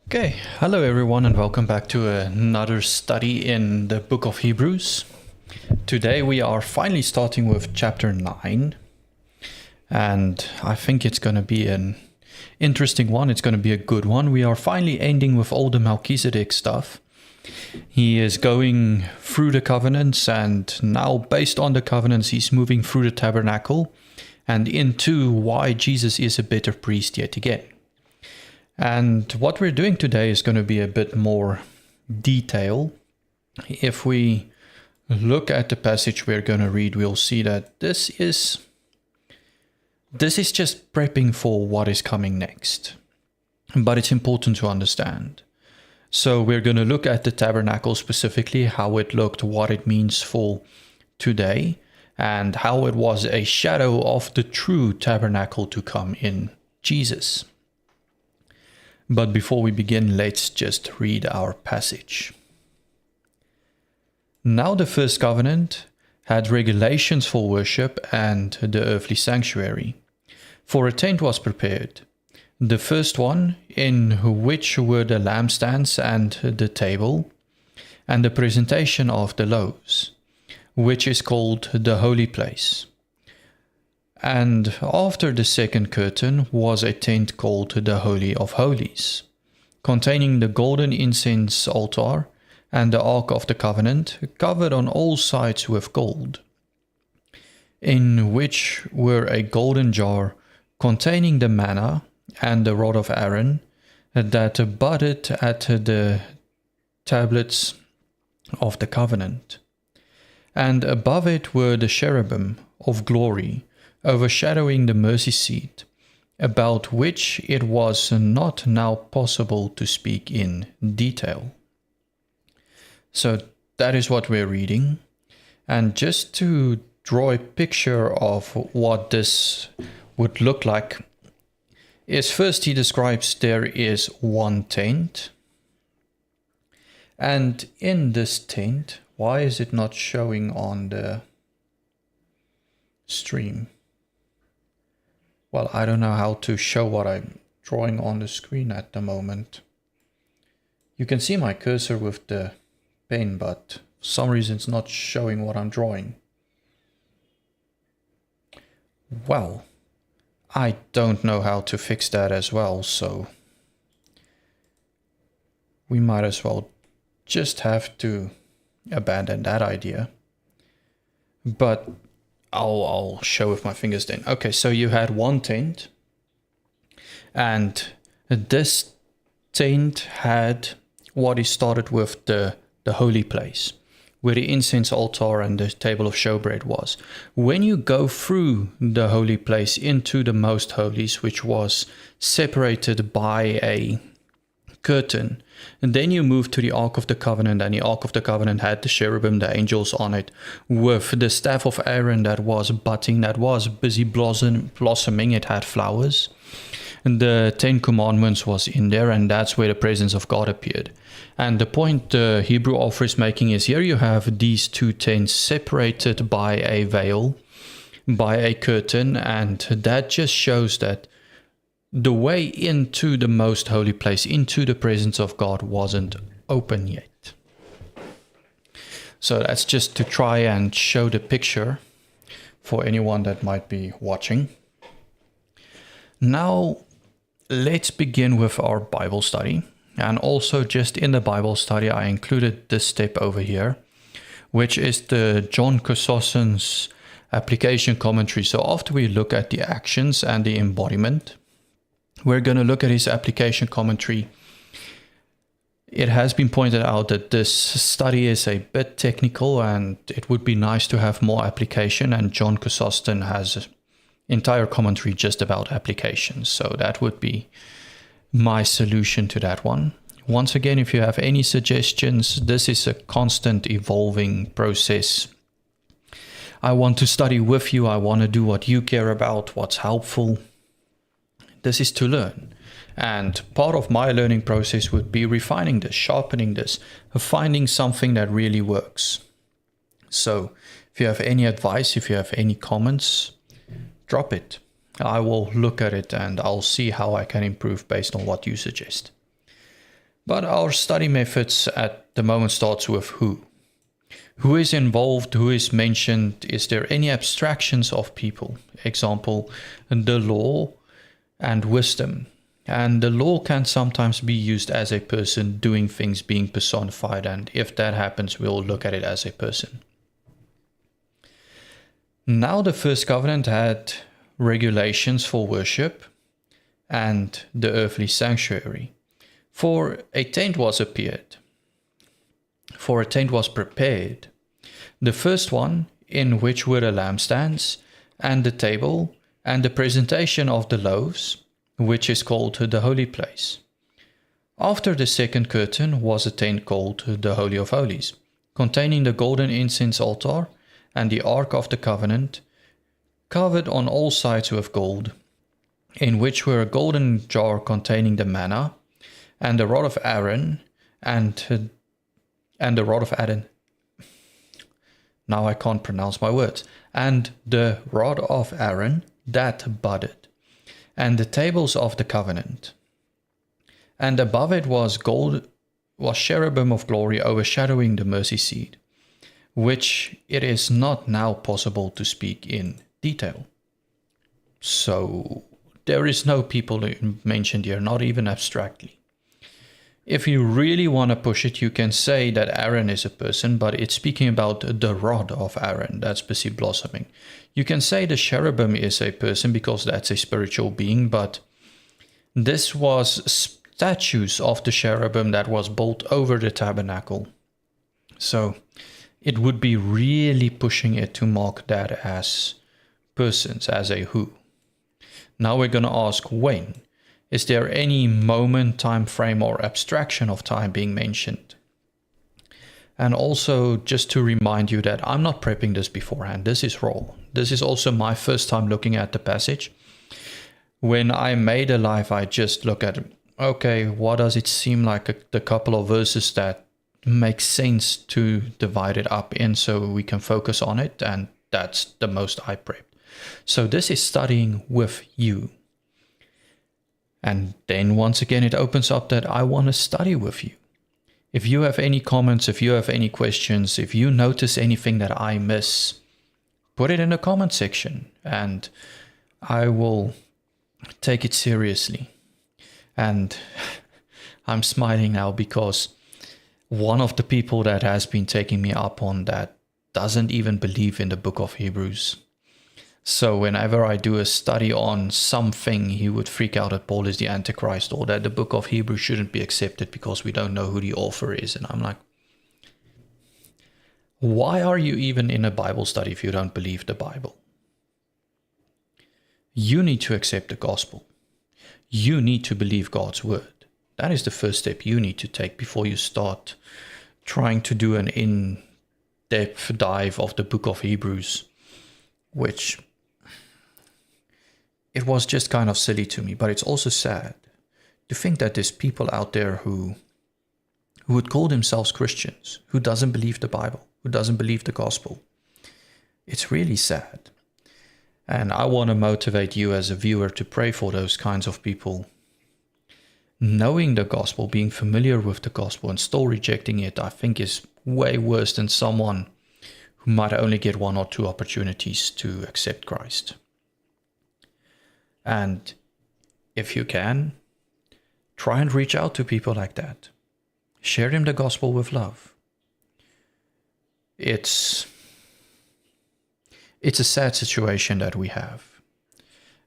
Okay, hello everyone and welcome back to another study in the book of Hebrews. Today we are finally starting with chapter 9 and I think it's going to be an interesting one. It's going to be a good one. We are finally ending with all the Melchizedek stuff. He is going through the covenants and now based on the covenants he's moving through the tabernacle and into why Jesus is a better priest yet again. And what we're doing today is going to be a bit more detail. If we look at the passage we're going to read, we'll see that this is just prepping for what is coming next. But it's important to understand. So we're going to look at the tabernacle specifically, how it looked, what it means for today, and how it was a shadow of the true tabernacle to come in Jesus. But before we begin, let's just read our passage. Now the first covenant had regulations for worship and the earthly sanctuary, for a tent was prepared. The first one, in which were the lampstands and the table, and the presentation of the loaves, which is called the holy place. And after the second curtain was a tent called the Holy of Holies, containing the golden incense altar and the Ark of the Covenant, covered on all sides with gold, in which were a golden jar containing the manna and the rod of Aaron that budded at the tablets of the covenant. And above it were the cherubim of glory, overshadowing the mercy seat, about which it was not now possible to speak in detail. So that is what we're reading. And just to draw a picture of what this would look like, is first he describes there is one tent. And in this tent, why is it not showing on the stream? Well, I don't know how to show what I'm drawing on the screen at the moment. You can see my cursor with the pen, but for some reason it's not showing what I'm drawing. Well, I don't know how to fix that as well, so we might as well just have to abandon that idea. But I'll show with my fingers then. Okay, so you had one tent, and this tent had what is started with the holy place, where the incense altar and the table of showbread was. When you go through the holy place into the most holies, which was separated by a curtain, and then you move to the Ark of the Covenant, and the Ark of the Covenant had the cherubim, the angels on it, with the staff of Aaron that was budding, that was busy blossoming, it had flowers. And the 10 Commandments was in there, and that's where the presence of God appeared. And the point the Hebrew author is making is here you have these two tents separated by a veil, by a curtain, and that just shows that the way into the most holy place, into the presence of God, wasn't open yet. So that's just to try and show the picture for anyone that might be watching. Now, let's begin with our Bible study. And also just in the Bible study, I included this step over here, which is the John Chrysostom's application commentary. So after we look at the actions and the embodiment, we're going to look at his application commentary. It has been pointed out that this study is a bit technical and it would be nice to have more application, and John Chrysostom has an entire commentary just about applications. So that would be my solution to that one. Once again, if you have any suggestions, this is a constant evolving process. I want to study with you. I want to do what you care about, what's helpful. This is to learn. And part of my learning process would be refining this, sharpening this, finding something that really works. So if you have any advice, if you have any comments, drop it. I will look at it and I'll see how I can improve based on what you suggest. But our study methods at the moment starts with who. Who is involved? Who is mentioned? Is there any abstractions of people? Example, the law and wisdom. And the law can sometimes be used as a person doing things, being personified. And if that happens, we'll look at it as a person. Now the first covenant had regulations for worship and the earthly sanctuary. For a tent was appeared. For a tent was prepared. The first one, in which were the lampstands, and the table, and the presentation of the loaves, which is called the holy place. After the second curtain was a tent called the Holy of Holies, containing the golden incense altar, and the ark of the covenant, covered on all sides with gold, in which were a golden jar containing the manna, and the rod of Aaron, and the rod of Aaron. Now I can't pronounce my words. And the rod of Aaron that budded, and the tables of the covenant. And above it was cherubim of glory overshadowing the mercy seat, which it is not now possible to speak in detail. So there is no people mentioned here, not even abstractly. If you really want to push it, you can say that Aaron is a person, but it's speaking about the rod of Aaron, that's busy blossoming. You can say the cherubim is a person because that's a spiritual being, but this was statues of the cherubim that was built over the tabernacle. So it would be really pushing it to mark that as persons, as a who. Now we're going to ask when. Is there any moment, time frame, or abstraction of time being mentioned? And also, just to remind you that I'm not prepping this beforehand. This is raw. This is also my first time looking at the passage. When I made a live, I just look at, okay, what does it seem like the couple of verses that make sense to divide it up in so we can focus on it? And that's the most I prepped. So this is studying with you. And then once again, it opens up that I want to study with you. If you have any comments, if you have any questions, if you notice anything that I miss, put it in the comment section and I will take it seriously. And I'm smiling now because one of the people that has been taking me up on that doesn't even believe in the book of Hebrews. So whenever I do a study on something, he would freak out that Paul is the Antichrist or that the book of Hebrews shouldn't be accepted because we don't know who the author is. And I'm like, why are you even in a Bible study if you don't believe the Bible? You need to accept the gospel. You need to believe God's word. That is the first step you need to take before you start trying to do an in-depth dive of the book of Hebrews, which it was just kind of silly to me, but it's also sad to think that there's people out there who would call themselves Christians, who doesn't believe the Bible, who doesn't believe the gospel. It's really sad. And I want to motivate you as a viewer to pray for those kinds of people. Knowing the gospel, being familiar with the gospel and still rejecting it, I think is way worse than someone who might only get one or two opportunities to accept Christ. And if you can, try and reach out to people like that. Share them the gospel with love. It's a sad situation that we have.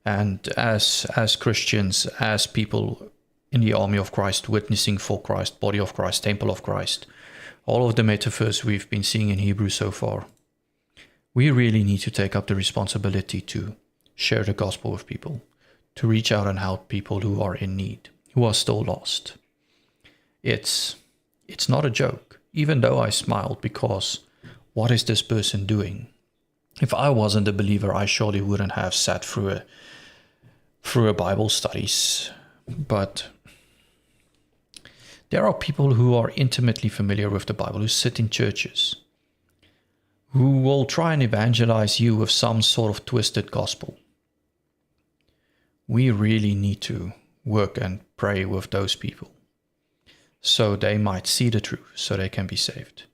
And as Christians, as people in the army of Christ, witnessing for Christ, body of Christ, temple of Christ, all of the metaphors we've been seeing in Hebrews so far, we really need to take up the responsibility to share the gospel with people, to reach out and help people who are in need, who are still lost. It's not a joke, even though I smiled because what is this person doing? If I wasn't a believer, I surely wouldn't have sat through a Bible studies. But there are people who are intimately familiar with the Bible, who sit in churches, who will try and evangelize you with some sort of twisted gospel. We really need to work and pray with those people. so they might see the truth, so they can be saved.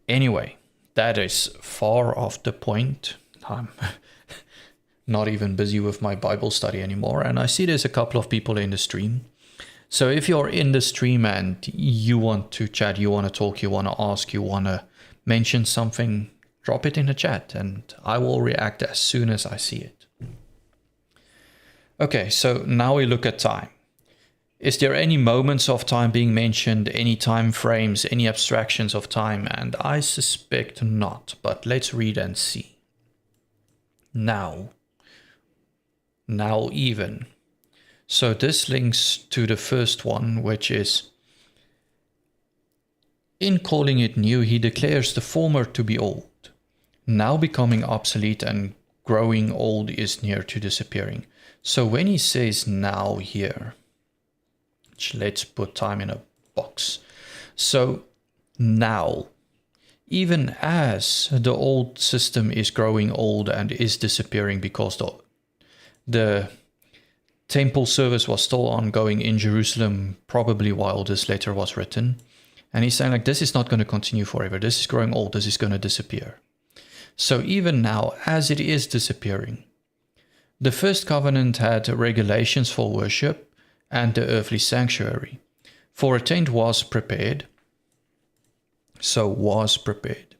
Anyway, that is far off the point. I'm not even busy with my Bible study anymore, and I see there's a couple of people in the stream. So if you're in the stream and you want to chat, you want to talk, you want to ask, you want to mention something, drop it in the chat and I will react as soon as I see it. Okay, so now we look at time. Is there any moments of time being mentioned, any time frames, any abstractions of time? And I suspect not, but let's read and see. Now even. So this links to the first one, which is, in calling it new, he declares the former to be old, now becoming obsolete, and growing old is near to disappearing. So when he says now here, let's put time in a box. So now, even as the old system is growing old and is disappearing because the temple service was still ongoing in Jerusalem, probably while this letter was written. And he's saying, like, this is not going to continue forever. This is growing old. This is going to disappear. So even now, as it is disappearing, the first covenant had regulations for worship and the earthly sanctuary. For a tent was prepared. So was prepared.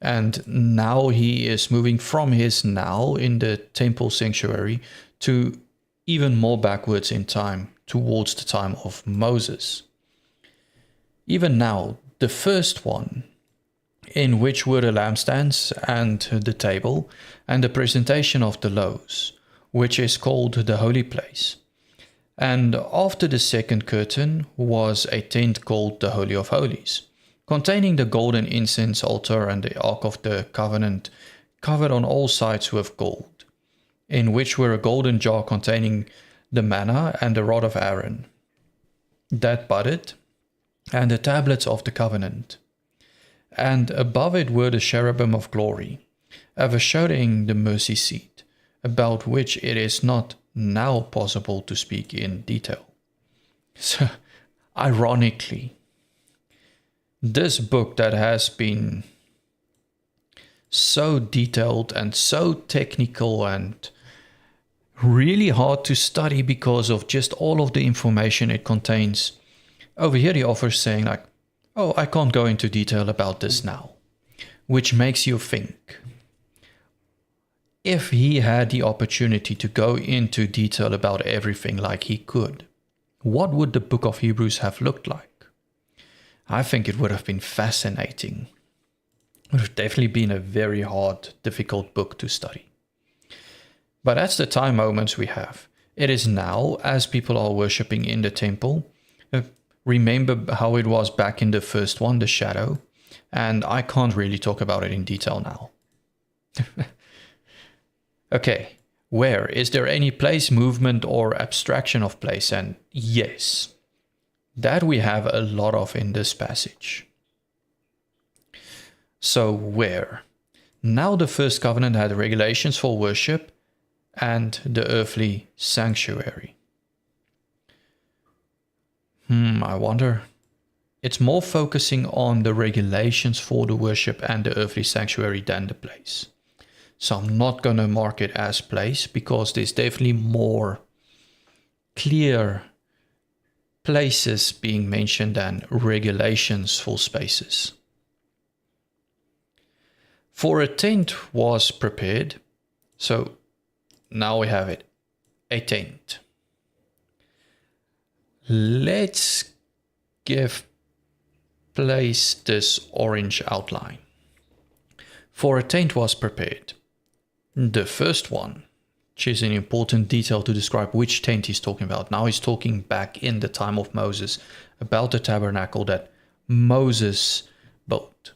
And now he is moving from his now in the temple sanctuary to even more backwards in time, towards the time of Moses. Even now, the first one, in which were the lampstands and the table, and the presentation of the loaves, which is called the holy place. And after the second curtain was a tent called the Holy of Holies, containing the golden incense altar and the ark of the covenant, covered on all sides with gold, in which were a golden jar containing the manna and the rod of Aaron, that budded, and the tablets of the covenant. And above it were the cherubim of glory, overshadowing the mercy seat, about which it is not now possible to speak in detail. So, ironically, this book that has been so detailed and so technical and really hard to study because of just all of the information it contains, over here the author's saying, like, oh, I can't go into detail about this now. Which makes you think, if he had the opportunity to go into detail about everything like he could, what would the book of Hebrews have looked like? I think it would have been fascinating. It would have definitely been a very hard, difficult book to study. But that's the time moments we have. It is now, as people are worshipping in the temple. Remember how it was back in the first one, the shadow, and I can't really talk about it in detail now. Okay, where? Is there any place, movement, or abstraction of place? And yes, that we have a lot of in this passage. So where? Now the first covenant had regulations for worship and the earthly sanctuary. I wonder. It's more focusing on the regulations for the worship and the earthly sanctuary than the place. So I'm not going to mark it as place because there's definitely more clear places being mentioned than regulations for spaces. For a tent was prepared. So now we have it. A tent. Let's give place this orange outline. For a tent was prepared. The first one, which is an important detail to describe which tent he's talking about. Now he's talking back in the time of Moses about the tabernacle that Moses built,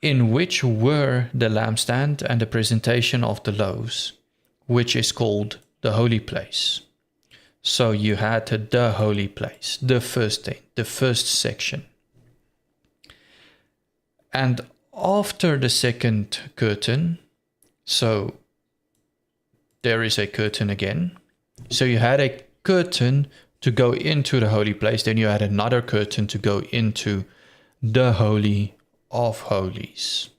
in which were the lampstand and the presentation of the loaves, which is called the holy place. So you had the holy place, the first tent, the first section. And after the second curtain, so there is a curtain again. So you had a curtain to go into the holy place. Then you had another curtain to go into the Holy of Holies,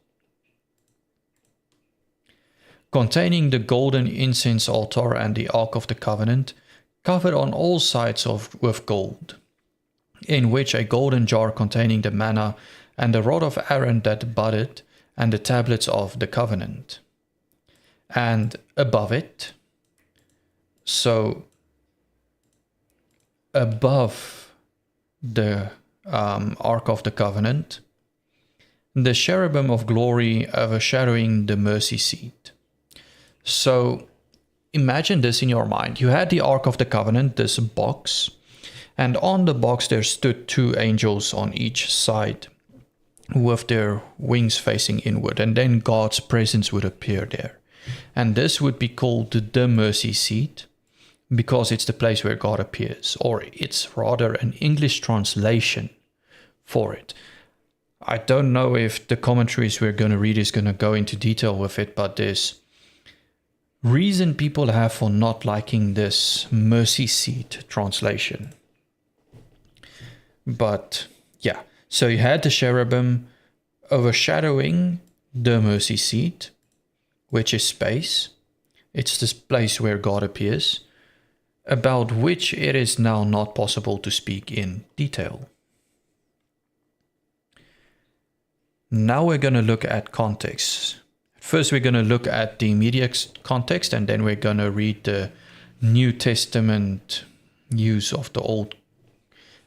containing the golden incense altar and the Ark of the Covenant, covered on all sides with gold, in which a golden jar containing the manna and the rod of Aaron that budded, and the tablets of the covenant. And above it, so above the Ark of the Covenant, the cherubim of glory overshadowing the mercy seat. So imagine this in your mind. You had the Ark of the Covenant, this box, and on the box there stood 2 angels on each side with their wings facing inward, and then God's presence would appear there. And this would be called the mercy seat, because it's the place where God appears, or it's rather an English translation for it. I don't know if the commentaries we're going to read is going to go into detail with it, but there's reason people have for not liking this mercy seat translation. But yeah, so you had the cherubim overshadowing the mercy seat, which is space. It's this place where God appears, about which it is now not possible to speak in detail. Now we're going to look at context. First, we're going to look at the immediate context, and then we're going to read the New Testament use of the Old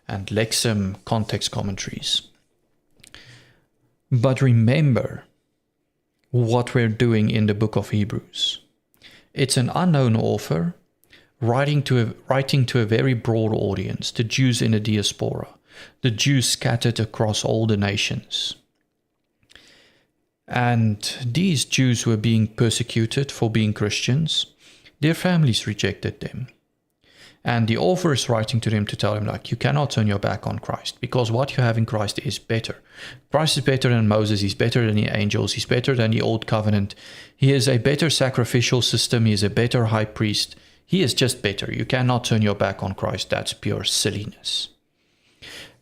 and Lexham context commentaries. But remember what we're doing in the book of Hebrews. It's an unknown author writing to a very broad audience, the Jews in the diaspora, the Jews scattered across all the nations. And these Jews were being persecuted for being Christians. Their families rejected them. And the author is writing to them to tell them, like, you cannot turn your back on Christ, because what you have in Christ is better. Christ is better than Moses. He's better than the angels. He's better than the old covenant. He is a better sacrificial system. He is a better high priest. He is just better. You cannot turn your back on Christ. That's pure silliness.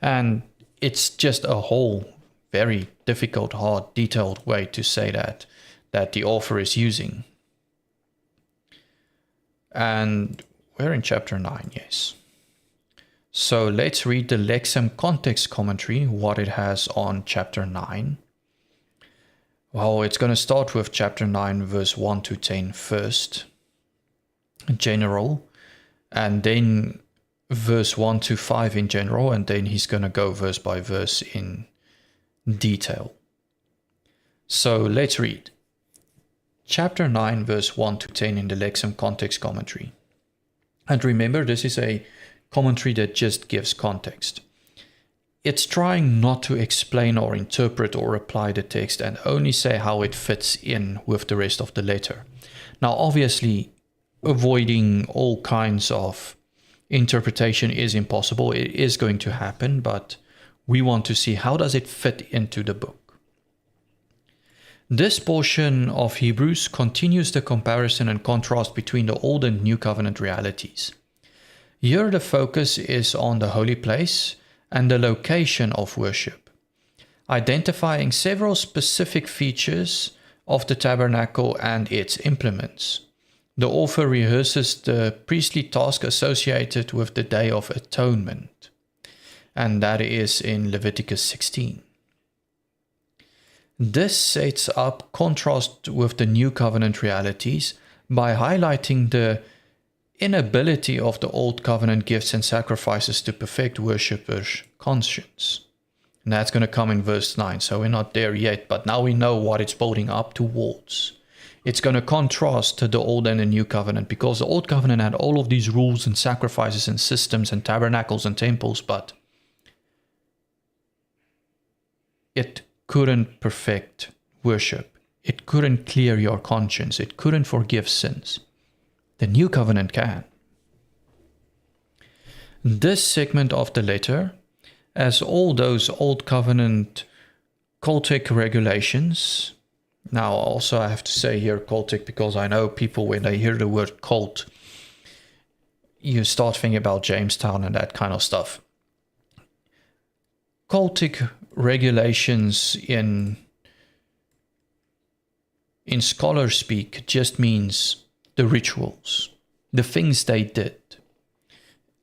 And it's just a whole very difficult, hard, detailed way to say that the author is using. And we're in chapter 9, yes. So let's read the Lexham context commentary, what it has on chapter 9. Well, it's going to start with chapter 9, verse 1 to 10 first, general, and then verse 1 to 5 in general, and then he's going to go verse by verse in detail. So let's read chapter 9, verse 1 to 10 in the Lexham context commentary. And remember, this is a commentary that just gives context. It's trying not to explain or interpret or apply the text, and only say how it fits in with the rest of the letter. Now, obviously, avoiding all kinds of interpretation is impossible. It is going to happen, but we want to see how does it fit into the book. This portion of Hebrews continues the comparison and contrast between the Old and New Covenant realities. Here the focus is on the holy place and the location of worship, identifying several specific features of the tabernacle and its implements. The author rehearses the priestly task associated with the Day of Atonement, and that is in Leviticus 16. This sets up contrast with the New Covenant realities by highlighting the inability of the Old Covenant gifts and sacrifices to perfect worshippers' conscience. And that's going to come in verse 9, so we're not there yet, but now we know what it's building up towards. It's going to contrast the Old and the New Covenant, because the Old Covenant had all of these rules and sacrifices and systems and tabernacles and temples, but it couldn't perfect worship. It couldn't clear your conscience. It couldn't forgive sins. The New Covenant can. This segment of the letter, as all those Old Covenant cultic regulations, now also I have to say here cultic because I know people when they hear the word cult, you start thinking about Jamestown and that kind of stuff. Cultic regulations in scholar speak just means the rituals, the things they did.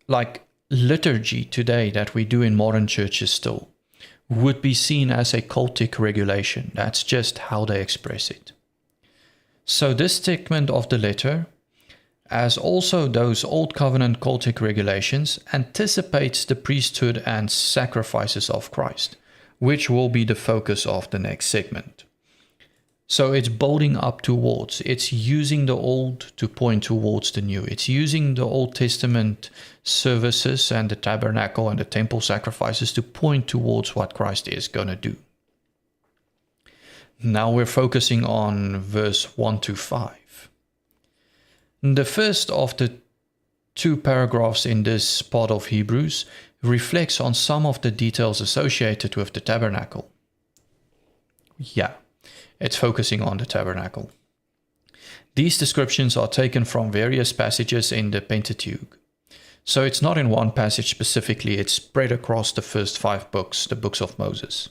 Like liturgy today that we do in modern churches still would be seen as a cultic regulation. That's just how they express it. So this segment of the letter, as also those Old Covenant cultic regulations, anticipates the priesthood and sacrifices of Christ, which will be the focus of the next segment. So it's building up towards, it's using the old to point towards the new. It's using the Old Testament services and the tabernacle and the temple sacrifices to point towards what Christ is going to do. Now we're focusing on verse 1 to 5. The first of the 2 paragraphs in this part of Hebrews reflects on some of the details associated with the tabernacle. Yeah. It's focusing on the tabernacle. These descriptions are taken from various passages in the Pentateuch. So it's not in one passage specifically, it's spread across the first 5 books, the books of Moses.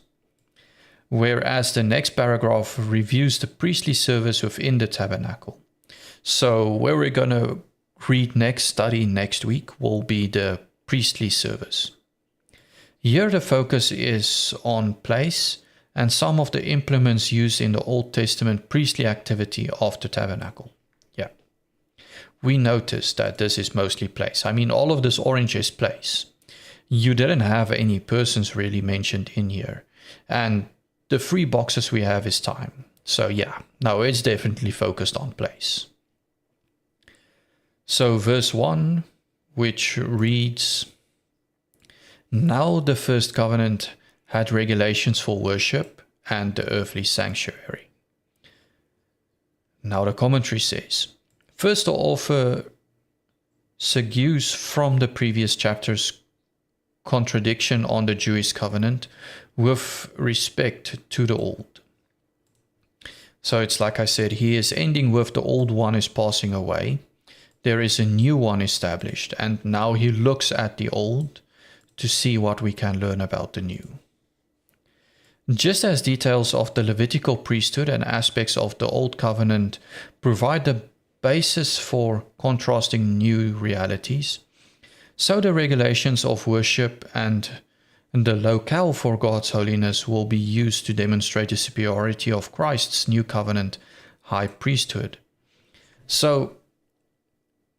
Whereas the next paragraph reviews the priestly service within the tabernacle. So where we're going to read next, study next week, will be the priestly service. Here the focus is on place and some of the implements used in the Old Testament priestly activity of the tabernacle. Yeah. We notice that this is mostly place. I mean, all of this orange is place. You didn't have any persons really mentioned in here. And the 3 boxes we have is time. So yeah, no, it's definitely focused on place. So verse 1, which reads, "Now the first covenant had regulations for worship and the earthly sanctuary." Now the commentary says, first the author segues from the previous chapter's contradiction on the Jewish covenant with respect to the old. So it's like I said, he is ending with the old one is passing away. There is a new one established, and now he looks at the old to see what we can learn about the new. Just as details of the Levitical priesthood and aspects of the Old Covenant provide the basis for contrasting new realities, so the regulations of worship and the locale for God's holiness will be used to demonstrate the superiority of Christ's new covenant high priesthood. So,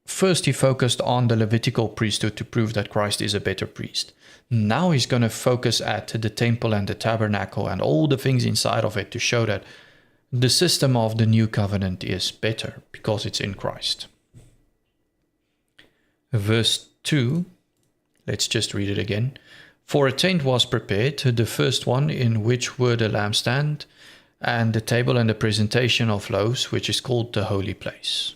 first he focused on the Levitical priesthood to prove that Christ is a better priest. Now he's going to focus at the temple and the tabernacle and all the things inside of it to show that the system of the new covenant is better because it's in Christ. Verse 2, let's just read it again. "For a tent was prepared, the first one in which were the lampstand and the table and the presentation of loaves, which is called the holy place."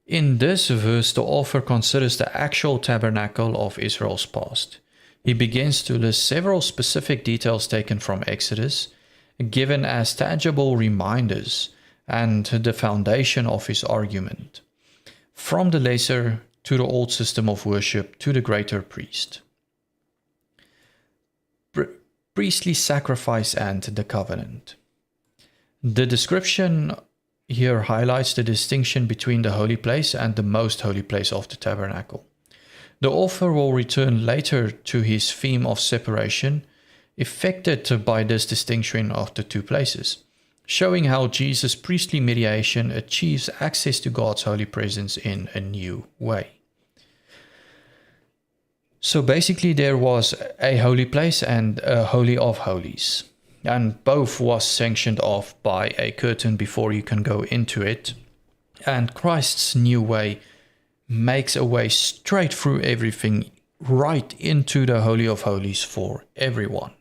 In this verse, the author considers the actual tabernacle of Israel's past. He begins to list several specific details taken from Exodus, given as tangible reminders and the foundation of his argument, from the lesser to the old system of worship to the greater priest. Priestly sacrifice and the covenant. The description here highlights the distinction between the holy place and the most holy place of the tabernacle. The author will return later to his theme of separation, effected by this distinction of the 2 places, showing how Jesus' priestly mediation achieves access to God's holy presence in a new way. So basically there was a holy place and a Holy of Holies. And both was sanctioned off by a curtain before you can go into it. And Christ's new way makes a way straight through everything, right into the Holy of Holies for everyone.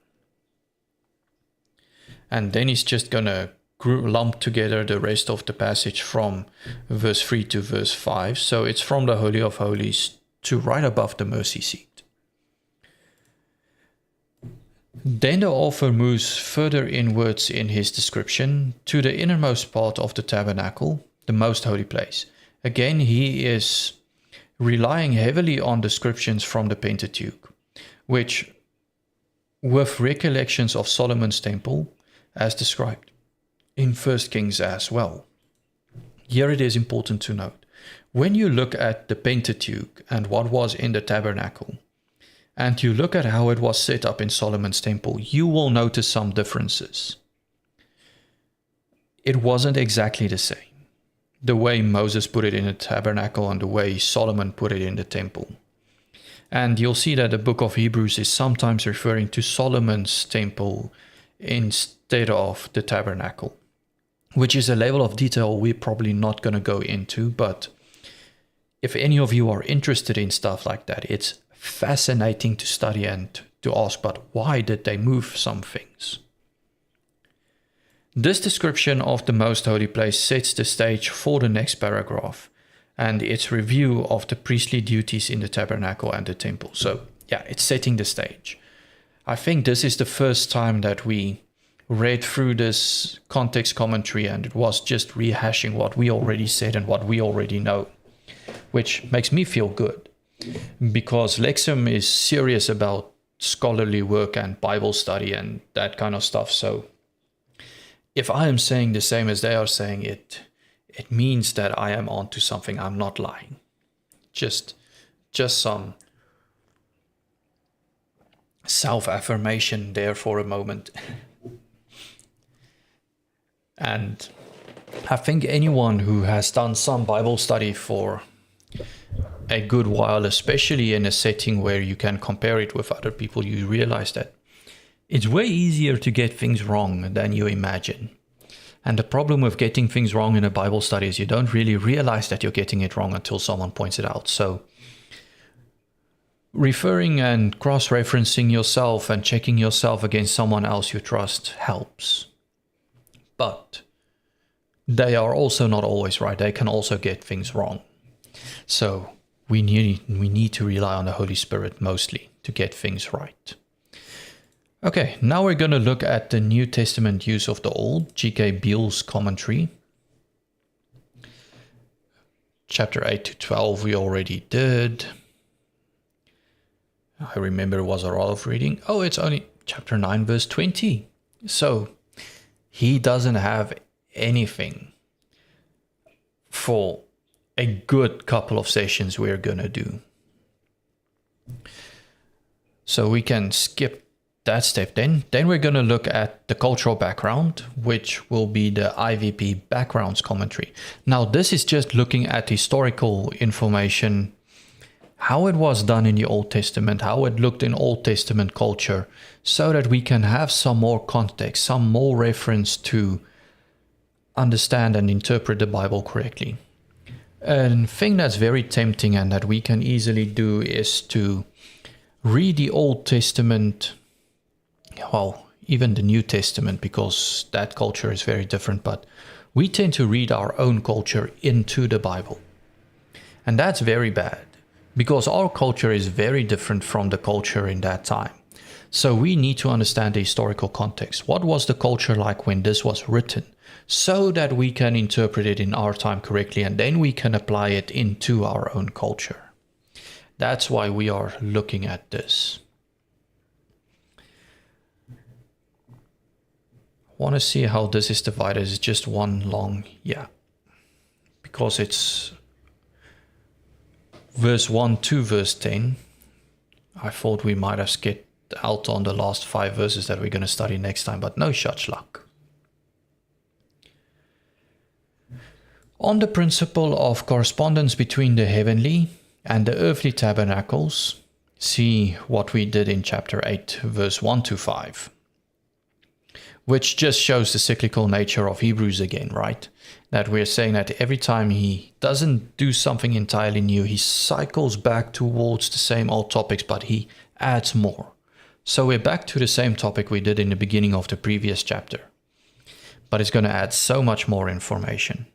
And then he's just going to lump together the rest of the passage from verse 3 to verse 5. So it's from the Holy of Holies to right above the mercy seat. Then the author moves further inwards in his description to the innermost part of the tabernacle, the most holy place, Again, he is relying heavily on descriptions from the Pentateuch, which, with recollections of Solomon's temple, as described in 1 Kings as well. Here it is important to note, when you look at the Pentateuch and what was in the Tabernacle, and you look at how it was set up in Solomon's temple, you will notice some differences. It wasn't exactly the same. The way Moses put it in the tabernacle and the way Solomon put it in the temple. And you'll see that the book of Hebrews is sometimes referring to Solomon's temple instead of the tabernacle, which is a level of detail we're probably not going to go into, but if any of you are interested in stuff like that, it's fascinating to study and to ask, but why did they move some things? This description of the most holy place sets the stage for the next paragraph and its review of the priestly duties in the tabernacle and the temple. So yeah, it's setting the stage. I think this is the first time that we read through this context commentary and it was just rehashing what we already said and what we already know, which makes me feel good because Lexham is serious about scholarly work and Bible study and that kind of stuff. So if I am saying the same as they are saying, it means that I am onto something. I'm not lying. Just some self-affirmation there for a moment. And I think anyone who has done some Bible study for a good while, especially in a setting where you can compare it with other people, you realize that it's way easier to get things wrong than you imagine. And the problem with getting things wrong in a Bible study is you don't really realize that you're getting it wrong until someone points it out. So referring and cross-referencing yourself and checking yourself against someone else you trust helps. But they are also not always right. They can also get things wrong. So we need to rely on the Holy Spirit mostly to get things right. Okay, now we're going to look at the New Testament use of the Old, G.K. Beale's commentary. Chapter 8 to 12 we already did. I remember it was a lot of reading. Oh, it's only chapter 9 verse 20. So he doesn't have anything for a good couple of sessions we're going to do. So we can skip that step then we're going to look at the cultural background, which will be the IVP backgrounds commentary. Now this is just looking at historical information, how it was done in the Old Testament, how it looked in Old Testament culture, so that we can have some more context, some more reference to understand and interpret the Bible correctly. A thing that's very tempting and that we can easily do is to read the Old Testament, well, even the New Testament, because that culture is very different, but we tend to read our own culture into the Bible. And that's very bad, because our culture is very different from the culture in that time. So we need to understand the historical context. What was the culture like when this was written, so that we can interpret it in our time correctly, and then we can apply it into our own culture. That's why we are looking at this. Want to see how this is divided. It's just one long, because it's verse 1 to verse 10. I thought we might have skipped out on the last 5 verses that we're going to study next time, but no such luck. On the principle of correspondence between the heavenly and the earthly tabernacles, see what we did in chapter 8, verse 1 to 5. Which just shows the cyclical nature of Hebrews again, right? That we're saying that every time he doesn't do something entirely new, he cycles back towards the same old topics, but he adds more. So we're back to the same topic we did in the beginning of the previous chapter. But it's going to add so much more information.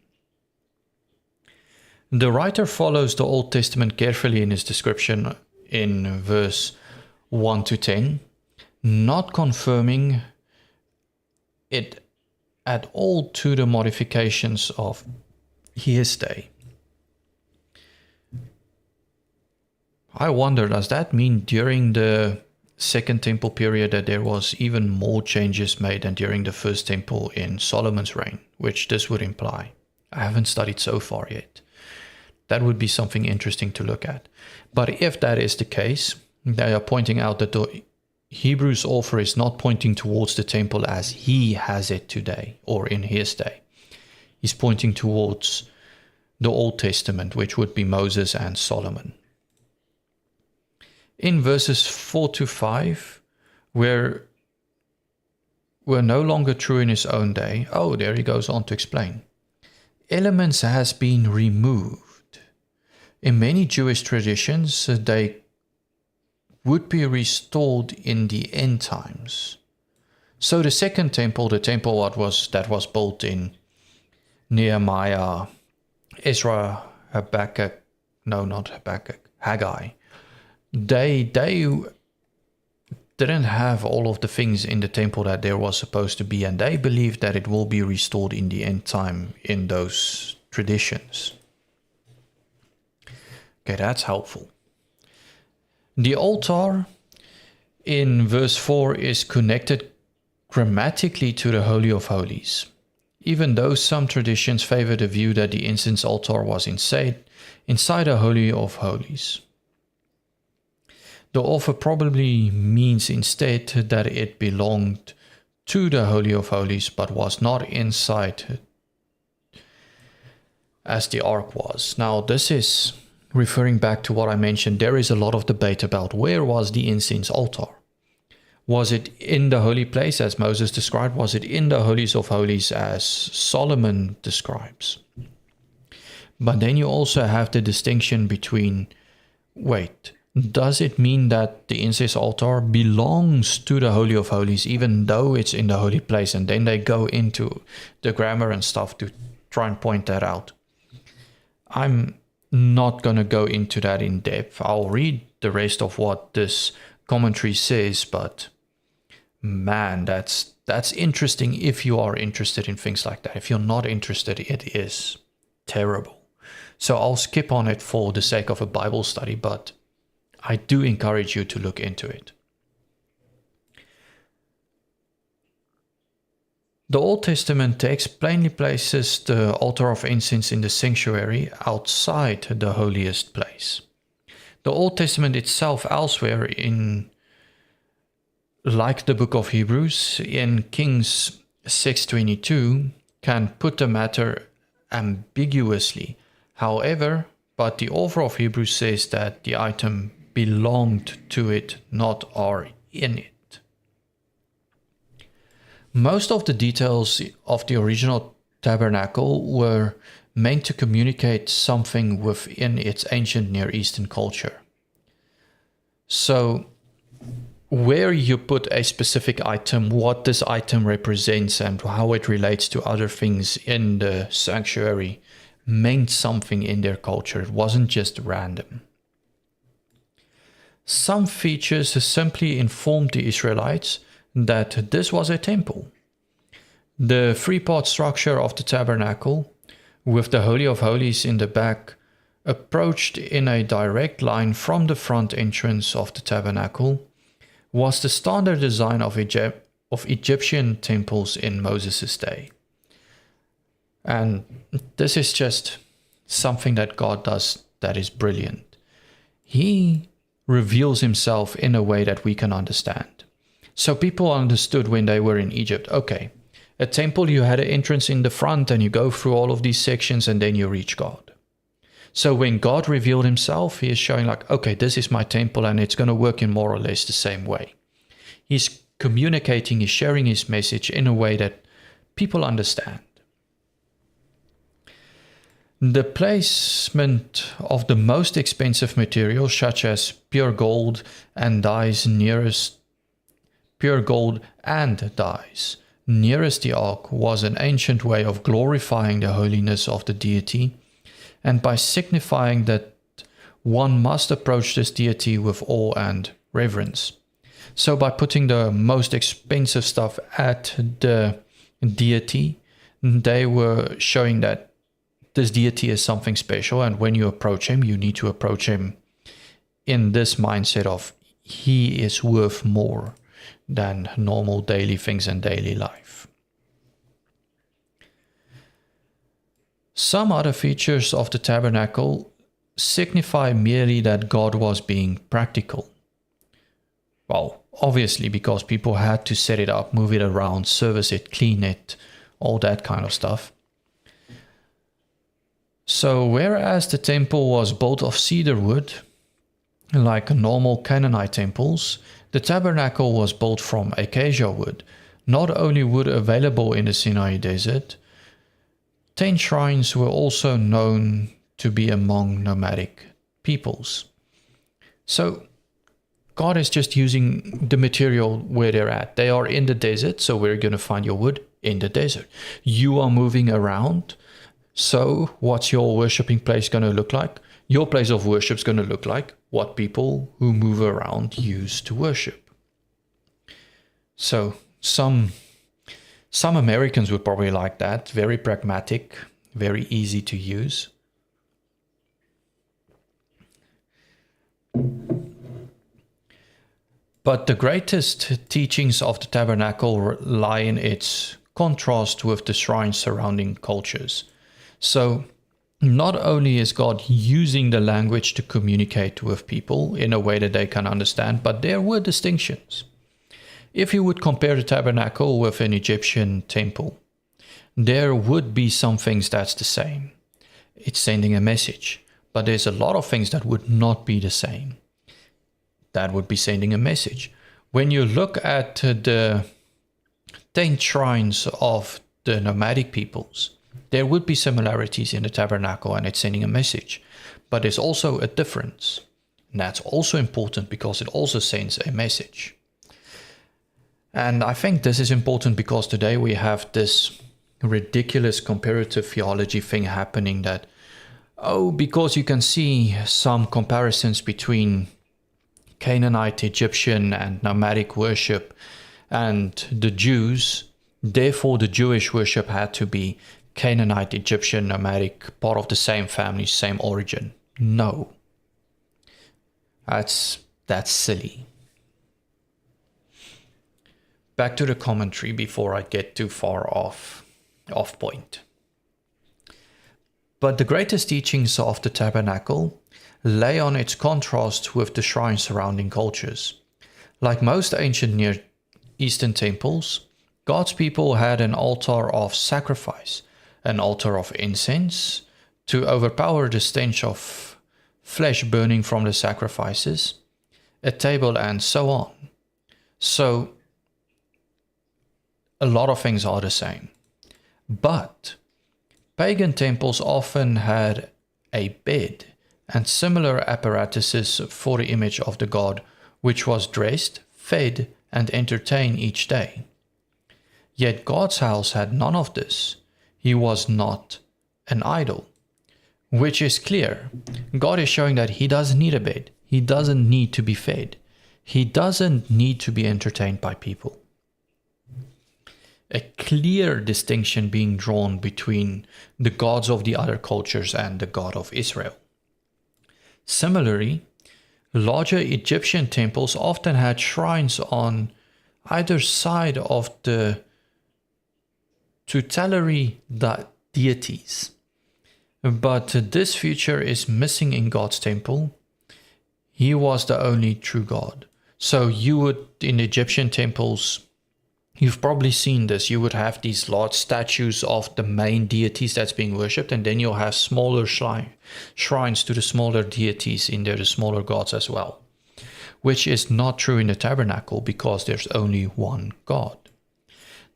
The writer follows the Old Testament carefully in his description in verse 1 to 10, not confirming it at all to the modifications of his day. I wonder, does that mean during the Second Temple period that there was even more changes made than during the First Temple in Solomon's reign, which this would imply? I haven't studied so far yet. That would be something interesting to look at. But if that is the case, they are pointing out that the Hebrews author is not pointing towards the temple as he has it today or in his day. He's pointing towards the Old Testament, which would be Moses and Solomon. In verses 4 to 5, were no longer true in his own day. Oh, there he goes on to explain. Elements has been removed. In many Jewish traditions, they would be restored in the end times. So the Second Temple, the temple that was built in Nehemiah, Ezra, Habakkuk, no, not Habakkuk, Haggai, they didn't have all of the things in the temple that there was supposed to be, and they believed that it will be restored in the end time in those traditions. Okay, that's helpful. The altar in verse 4 is connected grammatically to the Holy of Holies, even though some traditions favor the view that the incense altar was inside the Holy of Holies. The author probably means instead that it belonged to the Holy of Holies but was not inside as the ark was. Now this is referring back to what I mentioned. There is a lot of debate about where was the incense altar. Was it in the holy place as Moses described? Was it in the Holies of Holies as Solomon describes? But then you also have the distinction between, does it mean that the incense altar belongs to the Holy of Holies even though it's in the holy place? And then they go into the grammar and stuff to try and point that out. I'm not going to go into that in depth. I'll read the rest of what this commentary says, but man, that's interesting if you are interested in things like that. If you're not interested, it is terrible. So I'll skip on it for the sake of a Bible study, but I do encourage you to look into it. The Old Testament text plainly places the altar of incense in the sanctuary outside the holiest place. The Old Testament itself elsewhere like the book of Hebrews, in Kings 6:22, can put the matter ambiguously. However, but the author of Hebrews says that the item belonged to it, not are in it. Most of the details of the original tabernacle were meant to communicate something within its ancient Near Eastern culture. So, where you put a specific item, what this item represents, and how it relates to other things in the sanctuary meant something in their culture. It wasn't just random. Some features simply informed the Israelites that this was a temple. The three-part structure of the tabernacle, with the Holy of Holies in the back, approached in a direct line from the front entrance of the tabernacle, was the standard design of Egyptian temples in Moses' day. And this is just something that God does that is brilliant. He reveals himself in a way that we can understand. So people understood when they were in Egypt, okay, a temple, you had an entrance in the front and you go through all of these sections and then you reach God. So when God revealed himself, he is showing like, okay, this is my temple and it's going to work in more or less the same way. He's communicating, he's sharing his message in a way that people understand. The placement of the most expensive materials, such as pure gold and dyes nearest the ark, was an ancient way of glorifying the holiness of the deity, and by signifying that one must approach this deity with awe and reverence. So by putting the most expensive stuff at the deity, they were showing that this deity is something special, and when you approach him, you need to approach him in this mindset of he is worth more than normal daily things and daily life. Some other features of the tabernacle signify merely that God was being practical. Well, obviously, because people had to set it up, move it around, service it, clean it, all that kind of stuff. So whereas the temple was built of cedar wood, like normal Canaanite temples, the tabernacle was built from acacia wood, not only wood available in the Sinai desert. Tent shrines were also known to be among nomadic peoples. So God is just using the material where they're at. They are in the desert, so where are you going to find your wood? In the desert. You are moving around, so what's your worshiping place going to look like? Your place of worship is going to look like what people who move around use to worship. So some Americans would probably like that. Very pragmatic, very easy to use. But the greatest teachings of the tabernacle lie in its contrast with the shrines surrounding cultures. So not only is God using the language to communicate with people in a way that they can understand, but there were distinctions. If you would compare the tabernacle with an Egyptian temple, there would be some things that's the same. It's sending a message, but there's a lot of things that would not be the same. That would be sending a message. When you look at the tent shrines of the nomadic peoples, there would be similarities in the tabernacle and it's sending a message. But there's also a difference. And that's also important because it also sends a message. And I think this is important because today we have this ridiculous comparative theology thing happening that, because you can see some comparisons between Canaanite, Egyptian, and nomadic worship and the Jews, therefore the Jewish worship had to be Canaanite, Egyptian, nomadic, part of the same family, same origin. No. That's silly. Back to the commentary before I get too far off point. But the greatest teachings of the tabernacle lay on its contrast with the shrine surrounding cultures. Like most ancient Near Eastern temples, God's people had an altar of sacrifice, an altar of incense, to overpower the stench of flesh burning from the sacrifices, a table, and so on. So, a lot of things are the same. But pagan temples often had a bed and similar apparatuses for the image of the god, which was dressed, fed, and entertained each day. Yet God's house had none of this. He was not an idol, which is clear. God is showing that he doesn't need a bed. He doesn't need to be fed. He doesn't need to be entertained by people. A clear distinction being drawn between the gods of the other cultures and the God of Israel. Similarly, larger Egyptian temples often had shrines on either side of the tutelary deities. But this feature is missing in God's temple. He was the only true God. So you would, in Egyptian temples, you've probably seen this. You would have these large statues of the main deities that's being worshipped, and then you'll have smaller shrines to the smaller deities in there, the smaller gods as well. Which is not true in the tabernacle because there's only one God.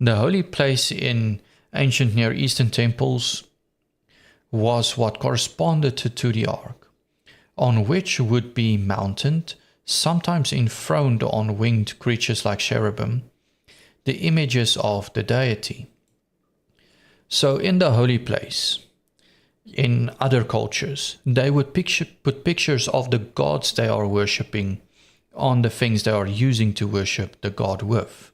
The holy place in ancient Near Eastern temples was what corresponded to the ark, on which would be mounted, sometimes enthroned on winged creatures like cherubim, the images of the deity. So in the holy place, in other cultures, they would put pictures of the gods they are worshipping on the things they are using to worship the god with.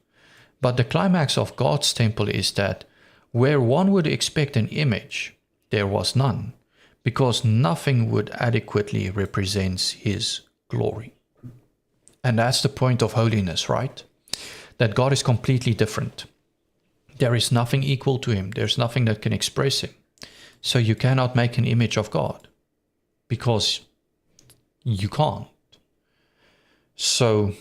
But the climax of God's temple is that where one would expect an image, there was none, because nothing would adequately represent his glory. And that's the point of holiness, right? That God is completely different. There is nothing equal to him. There's nothing that can express him. So you cannot make an image of God because you can't. So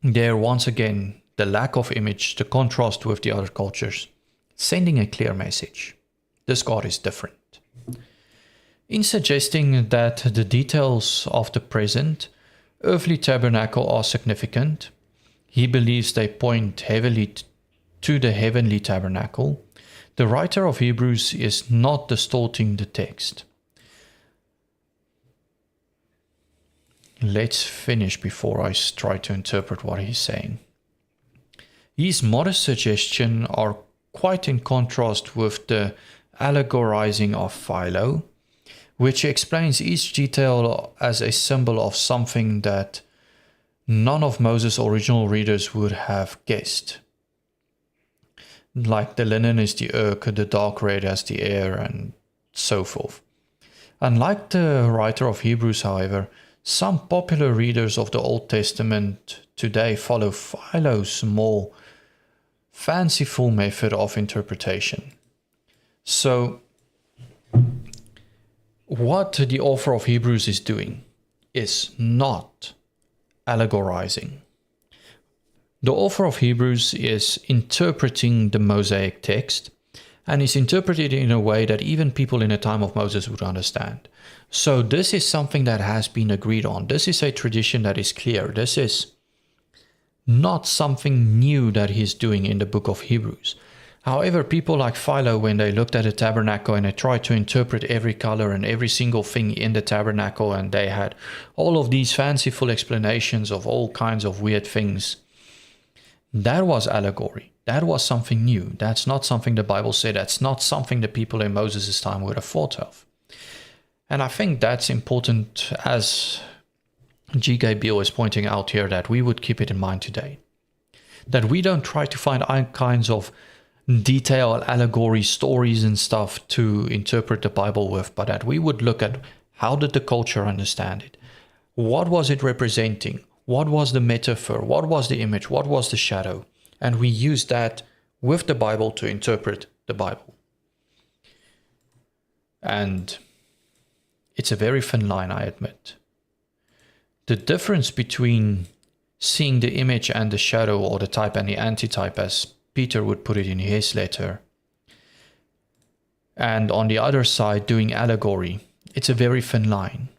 there, once again, the lack of image, the contrast with the other cultures, sending a clear message. This God is different. In suggesting that the details of the present earthly tabernacle are significant, he believes they point heavily to the heavenly tabernacle. The writer of Hebrews is not distorting the text. Let's finish before I try to interpret what he's saying. His modest suggestions are quite in contrast with the allegorizing of Philo, which explains each detail as a symbol of something that none of Moses' original readers would have guessed. Like the linen is the earth, the dark red as the air, and so forth. Unlike the writer of Hebrews, however, some popular readers of the Old Testament today follow Philo's more fanciful method of interpretation. So, what the author of Hebrews is doing is not allegorizing. The author of Hebrews is interpreting the Mosaic text, and is interpreted in a way that even people in the time of Moses would understand. So this is something that has been agreed on. This is a tradition that is clear. This is not something new that he's doing in the book of Hebrews. However, people like Philo, when they looked at the tabernacle and they tried to interpret every color and every single thing in the tabernacle, and they had all of these fanciful explanations of all kinds of weird things, that was allegory. That was something new. That's not something the Bible said. That's not something the people in Moses' time would have thought of. And I think that's important, as G.K. Beale is pointing out here, that we would keep it in mind today. That we don't try to find all kinds of detailed allegory stories and stuff to interpret the Bible with, but that we would look at how did the culture understand it? What was it representing? What was the metaphor? What was the image? What was the shadow? And we use that with the Bible to interpret the Bible. And it's a very thin line, I admit. The difference between seeing the image and the shadow, or the type and the antitype, as Peter would put it in his letter, and on the other side doing allegory, it's a very thin line.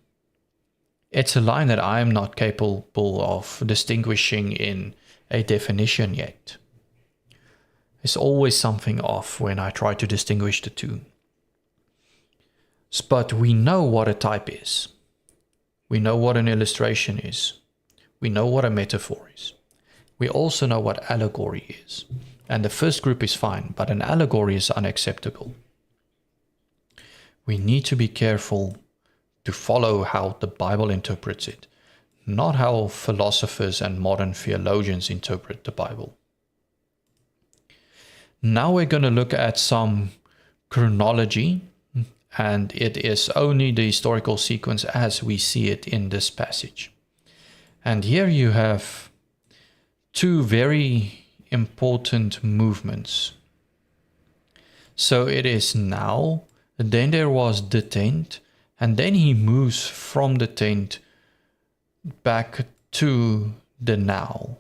It's a line that I am not capable of distinguishing in a definition yet. There's always something off when I try to distinguish the two. But we know what a type is. We know what an illustration is. We know what a metaphor is. We also know what allegory is. And the first group is fine, but an allegory is unacceptable. We need to be careful to follow how the Bible interprets it, not how philosophers and modern theologians interpret the Bible. Now we're going to look at some chronology, and it is only the historical sequence as we see it in this passage. And here you have two very important movements. So it is now, then there was the tent, and then he moves from the tent back to the now.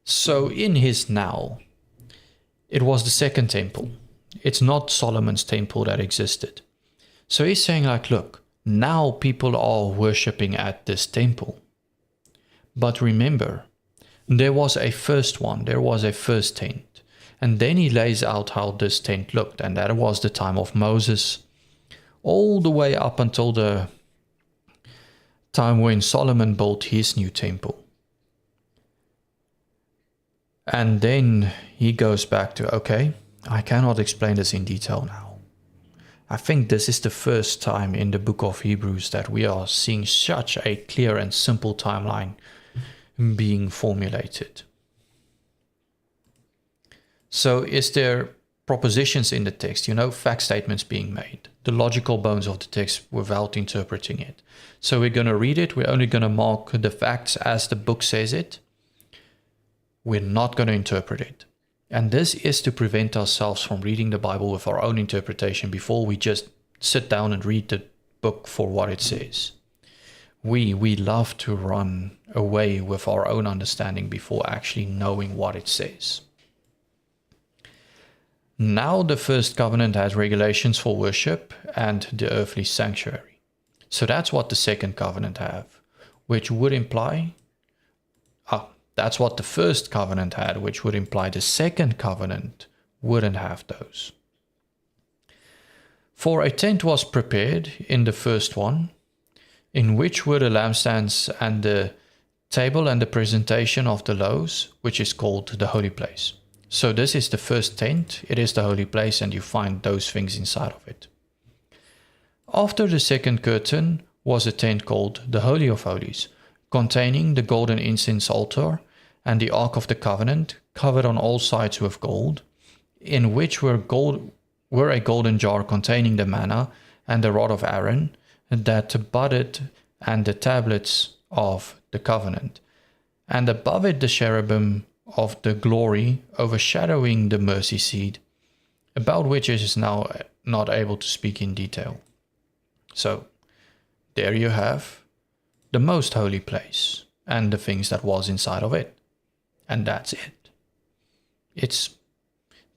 So in his now, it was the second temple. It's not Solomon's temple that existed. So he's saying like, look, now people are worshipping at this temple. But remember, there was a first one, there was a first tent. And then he lays out how this tent looked, and that was the time of Moses, all the way up until the time when Solomon built his new temple. And then he goes back to, okay, I cannot explain this in detail now. I think this is the first time in the book of Hebrews that we are seeing such a clear and simple timeline being formulated. So is there propositions in the text, fact statements being made, the logical bones of the text without interpreting it. So we're going to read it. We're only going to mark the facts as the book says it. We're not going to interpret it. And this is to prevent ourselves from reading the Bible with our own interpretation before we just sit down and read the book for what it says. We love to run away with our own understanding before actually knowing what it says. Now the first covenant has regulations for worship and the earthly sanctuary. So that's what the second covenant have, which would imply... that's what the first covenant had, which would imply the second covenant wouldn't have those. For a tent was prepared in the first one, in which were the lampstands and the table and the presentation of the loaves, which is called the holy place. So this is the first tent, it is the holy place, and you find those things inside of it. After the second curtain was a tent called the Holy of Holies, containing the golden incense altar and the Ark of the Covenant, covered on all sides with gold, in which were a golden jar containing the manna and the rod of Aaron, that budded, and the tablets of the covenant, and above it the cherubim of the glory overshadowing the mercy seat, about which it is now not able to speak in detail. So, there you have the most holy place and the things that was inside of it. And that's it. It's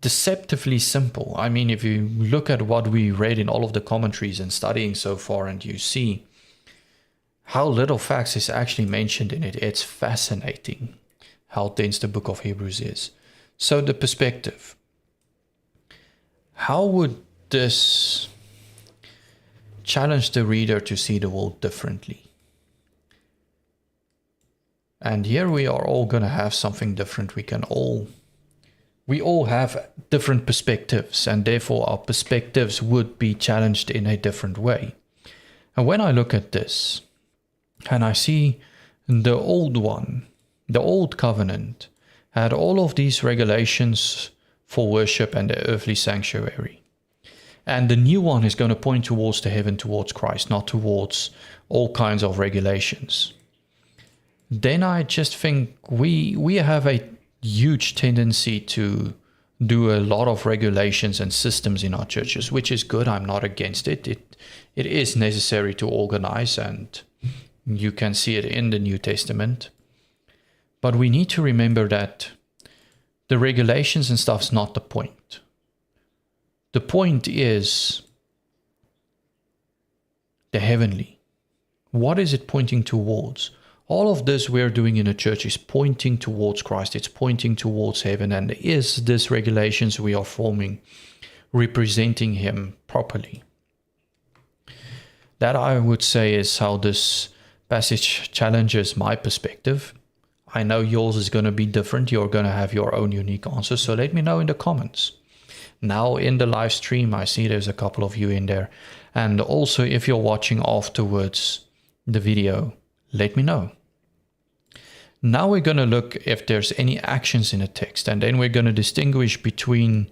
deceptively simple. I mean, if you look at what we read in all of the commentaries and studying so far, and you see how little facts is actually mentioned in it, it's fascinating how dense the book of Hebrews is. So the perspective. How would this challenge the reader to see the world differently? And here we are all going to have something different. We all have different perspectives, and therefore our perspectives would be challenged in a different way. And when I look at this, and I see the old one, the old covenant, had all of these regulations for worship and the earthly sanctuary. And the new one is going to point towards the heaven, towards Christ, not towards all kinds of regulations. Then I just think we have a huge tendency to do a lot of regulations and systems in our churches, which is good. I'm not against it. It is necessary to organize, and you can see it in the New Testament. But we need to remember that the regulations and stuff is not the point. The point is the heavenly. What is it pointing towards? All of this we're doing in a church is pointing towards Christ. It's pointing towards heaven. And is this regulations we are forming representing Him properly? That, I would say, is how this passage challenges my perspective. I know yours is going to be different. You're going to have your own unique answers. So let me know in the comments. Now in the live stream, I see there's a couple of you in there. And also, if you're watching afterwards the video, let me know. Now we're going to look if there's any actions in a text, and then we're going to distinguish between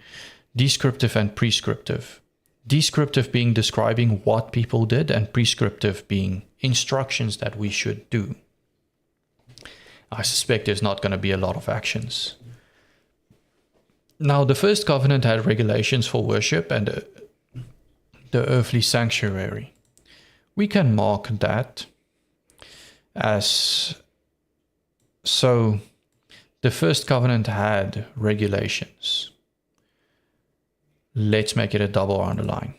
descriptive and prescriptive. Descriptive being describing what people did, and prescriptive being instructions that we should do. I suspect there's not going to be a lot of actions. Now, the first covenant had regulations for worship and the earthly sanctuary. We can mark that as... So, the first covenant had regulations. Let's make it a double underline.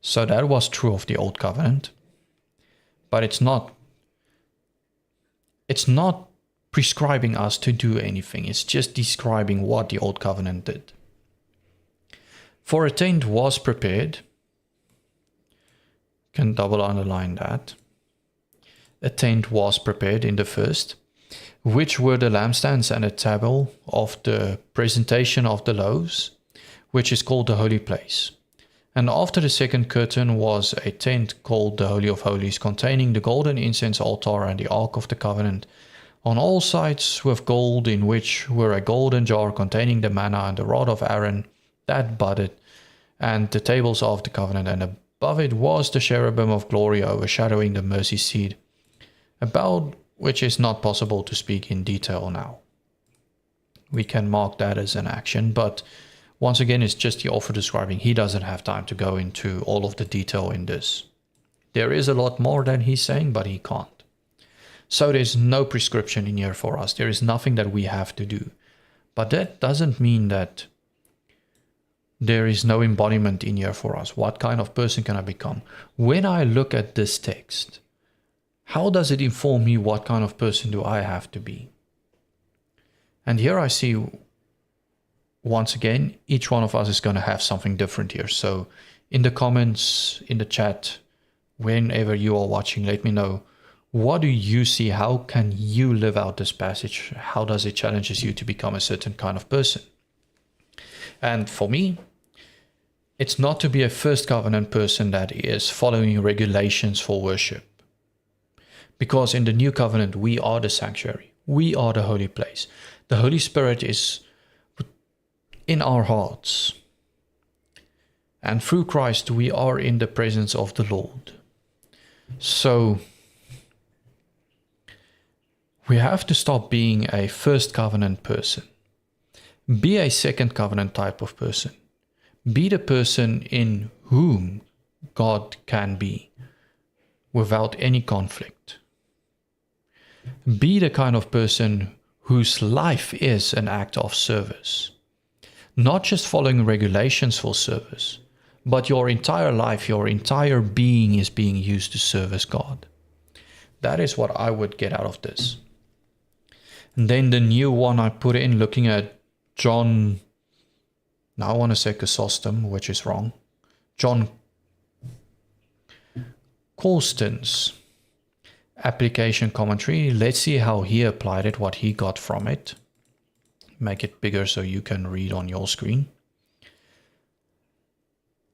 So that was true of the old covenant, but it's not prescribing us to do anything. It's just describing what the old covenant did. For a tent was prepared. Can double underline that. A tent was prepared in the first, which were the lampstands and a table of the presentation of the loaves, which is called the holy place. And after the second curtain was a tent called the Holy of Holies, containing the golden incense altar and the Ark of the Covenant, on all sides with gold, in which were a golden jar containing the manna and the rod of Aaron that budded, and the tables of the covenant, and above it was the cherubim of glory overshadowing the mercy seat, about which is not possible to speak in detail now. We can mark that as an action, but once again, it's just the author describing. He doesn't have time to go into all of the detail in this. There is a lot more than he's saying, but he can't. So there's no prescription in here for us. There is nothing that we have to do. But that doesn't mean that there is no embodiment in here for us. What kind of person can I become? When I look at this text, how does it inform me what kind of person do I have to be? And here I see, once again, each one of us is going to have something different here. So in the comments, in the chat, whenever you are watching, let me know, what do you see? How can you live out this passage? How does it challenges you to become a certain kind of person? And for me, it's not to be a first covenant person that is following regulations for worship. Because in the new covenant, we are the sanctuary. We are the holy place. The Holy Spirit is in our hearts. And through Christ, we are in the presence of the Lord. So we have to stop being a first covenant person. Be a second covenant type of person. Be the person in whom God can be without any conflict. Be the kind of person whose life is an act of service. Not just following regulations for service, but your entire life, your entire being is being used to service God. That is what I would get out of this. And then the new one I put in, looking at John, now I want to say Chrysostom, which is wrong. John Colston's application commentary. Let's see how he applied it, what he got from it. Make it bigger so you can read on your screen.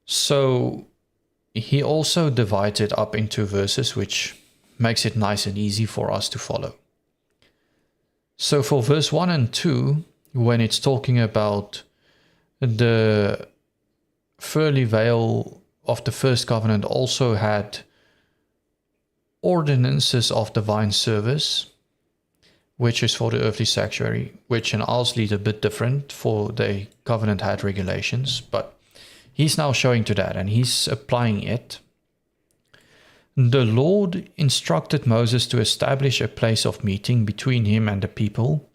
So he also divides it up into verses, which makes it nice and easy for us to follow. So for verse 1 and 2, when it's talking about the furly veil of the first covenant also had ordinances of divine service, which is for the earthly sanctuary, which in ours lead a bit different, for the covenant had regulations, but he's now showing to that and he's applying it. The Lord instructed Moses to establish a place of meeting between him and the people,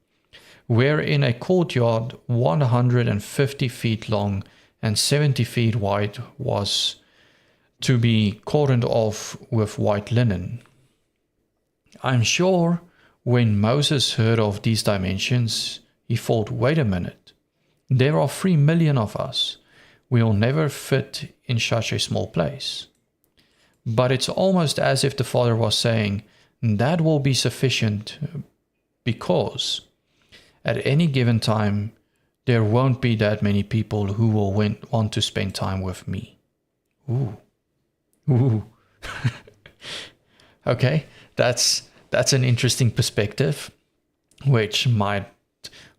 wherein a courtyard 150 feet long and 70 feet wide was to be cordoned off with white linen. I'm sure when Moses heard of these dimensions, he thought, wait a minute, there are 3 million of us. We'll never fit in such a small place. But it's almost as if the Father was saying, that will be sufficient because at any given time, there won't be that many people who will want to spend time with me. Ooh. Okay, that's an interesting perspective, which might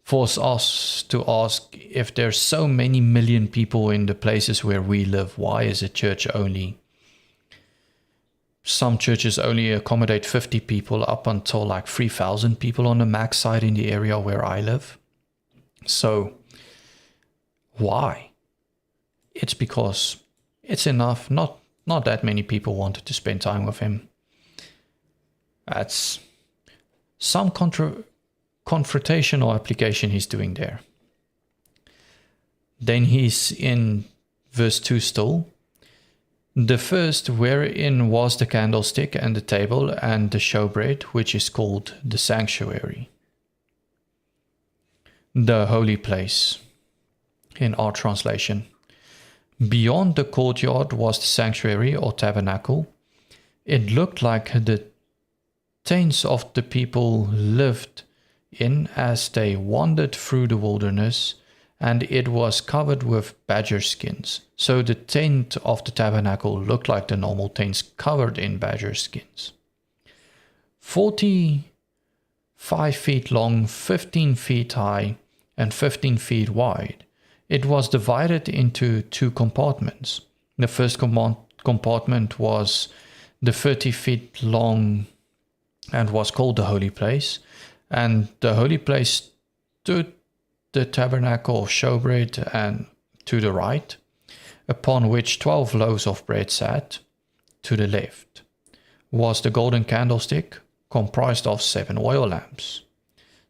force us to ask, if there's so many million people in the places where we live, why is a church only? Some churches only accommodate 50 people up until like 3,000 people on the max side in the area where I live. So why? It's because it's enough. Not that many people wanted to spend time with him. That's some confrontational application he's doing there. Then he's in verse 2 still. The first, wherein was the candlestick and the table and the showbread, which is called the sanctuary, the holy place in our translation. Beyond the courtyard was the sanctuary or tabernacle. It looked like the tents of the people lived in as they wandered through the wilderness, and it was covered with badger skins. So the tent of the tabernacle looked like the normal tents covered in badger skins. 40 5 feet long, 15 feet high, and 15 feet wide. It was divided into 2 compartments. The first compartment was the 30 feet long and was called the Holy Place. And the Holy Place stood the Tabernacle of Showbread and to the right, upon which 12 loaves of bread sat. To the left was the golden candlestick, comprised of 7 oil lamps.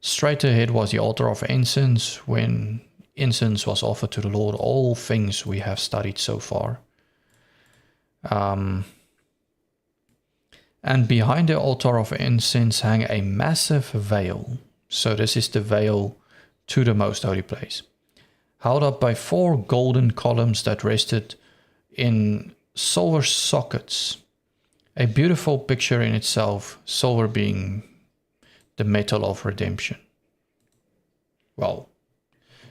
Straight ahead was the altar of incense, when incense was offered to the Lord. All things we have studied so far. And behind the altar of incense hung a massive veil. So this is the veil to the most holy place, held up by 4 golden columns that rested in silver sockets. A beautiful picture in itself, silver being the metal of redemption. Well,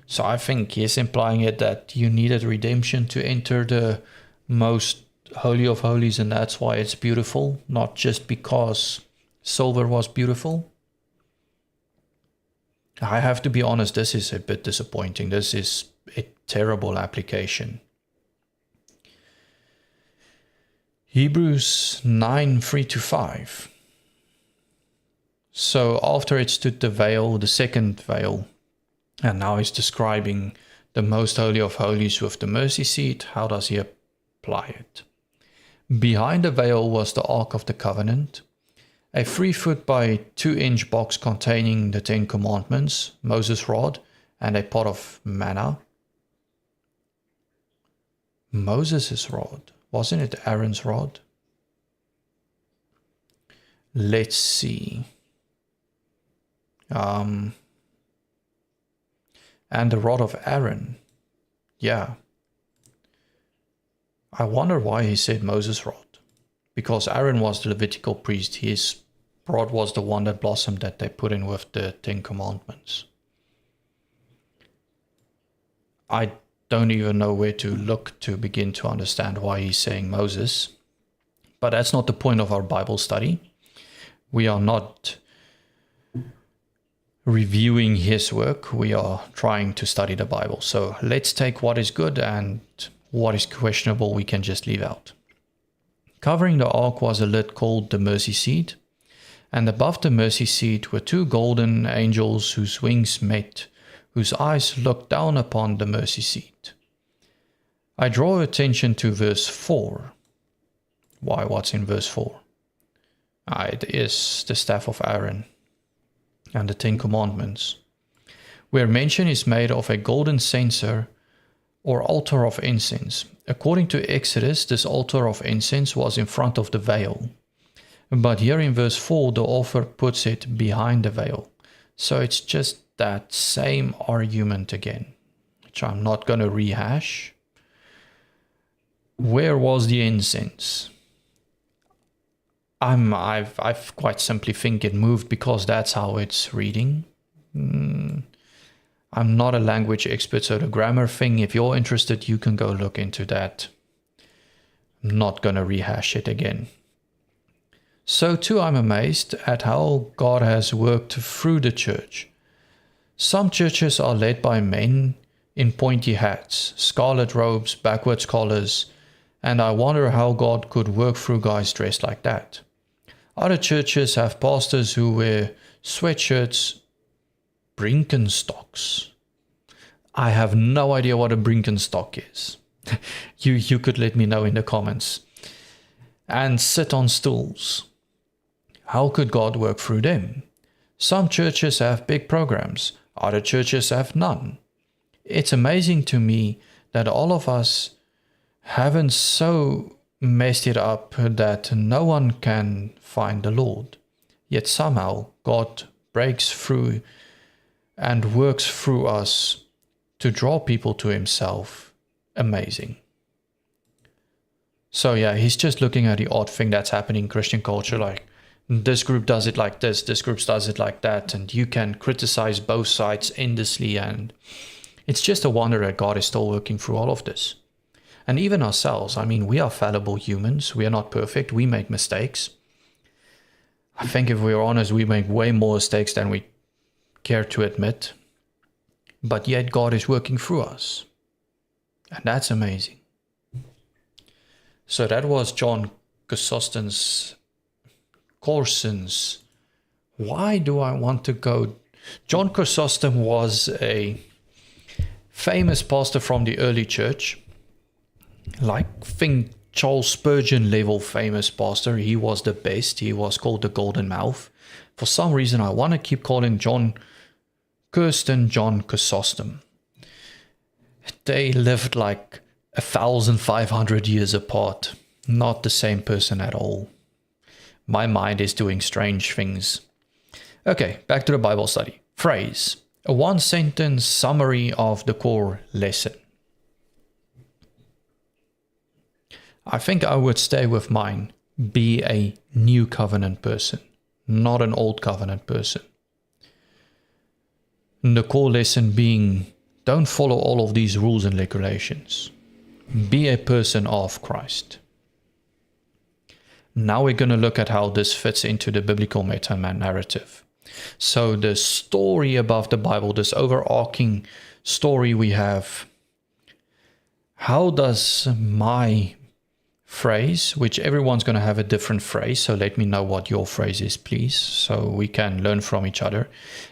so I think he's implying it that you needed redemption to enter the most Holy of Holies, and that's why it's beautiful, not just because silver was beautiful. I have to be honest, this is a bit disappointing. This is a terrible application. Hebrews 9:3-5. So after it stood the veil, the second veil, and now he's describing the most holy of holies with the mercy seat. How does he apply it? Behind the veil was the Ark of the Covenant, a 3-foot by 2-inch box containing the 10 Commandments, Moses' rod, and a pot of manna. Moses' rod. Wasn't it Aaron's rod? Let's see. And the rod of Aaron. Yeah. I wonder why he said Moses' rod. Because Aaron was the Levitical priest. His rod was the one that blossomed that they put in with the 10 Commandments. I don't even know where to look to begin to understand why he's saying Moses. But that's not the point of our Bible study. We are not reviewing his work. We are trying to study the Bible. So let's take what is good, and what is questionable we can just leave out. Covering the ark was a lid called the mercy seat, and above the mercy seat were 2 golden angels whose wings met, whose eyes looked down upon the mercy seat. I draw attention to verse 4. Why, what's in verse 4? It is the staff of Aaron and the 10 Commandments, where mention is made of a golden censer or altar of incense. According to Exodus, this altar of incense was in front of the veil. But here in verse 4, the author puts it behind the veil. So it's just that same argument again, which I'm not going to rehash. Where was the incense? I've quite simply think it moved because that's how it's reading. I'm not a language expert, so the grammar thing, if you're interested, you can go look into that. I'm not going to rehash it again. So too, I'm amazed at how God has worked through the church. Some churches are led by men in pointy hats, scarlet robes, backwards collars, and I wonder how God could work through guys dressed like that. Other churches have pastors who wear sweatshirts, Birkenstocks. I have no idea what a Birkenstock is. You could let me know in the comments. And sit on stools. How could God work through them? Some churches have big programs. Other churches have none. It's amazing to me that all of us haven't so messed it up that no one can find the Lord. Yet somehow God breaks through and works through us to draw people to himself. Amazing. So yeah, he's just looking at the odd thing that's happening in Christian culture, like this group does it like this group does it like that, and you can criticize both sides endlessly, and it's just a wonder that God is still working through all of this. And even ourselves, I mean, we are fallible humans, we are not perfect, we make mistakes. I think if we're honest, we make way more mistakes than we care to admit. But yet God is working through us. And that's amazing. So that was John Chrysostom's Corson's. Why do I want to go? John Chrysostom was a famous pastor from the early church. Think Charles Spurgeon level famous pastor. He was the best. He was called the Golden Mouth. For some reason, I want to keep calling John Chrysostom. They lived 1,500 years apart. Not the same person at all. My mind is doing strange things. Okay, back to the Bible study. Phrase. A one-sentence summary of the core lesson. I think I would stay with mine. Be a new covenant person, not an old covenant person. The core lesson being, don't follow all of these rules and regulations. Be a person of Christ. Now we're going to look at how this fits into the biblical meta-narrative. So the story above the Bible, this overarching story we have, how does my phrase, which everyone's going to have a different phrase, so let me know what your phrase is, please, so we can learn from each other.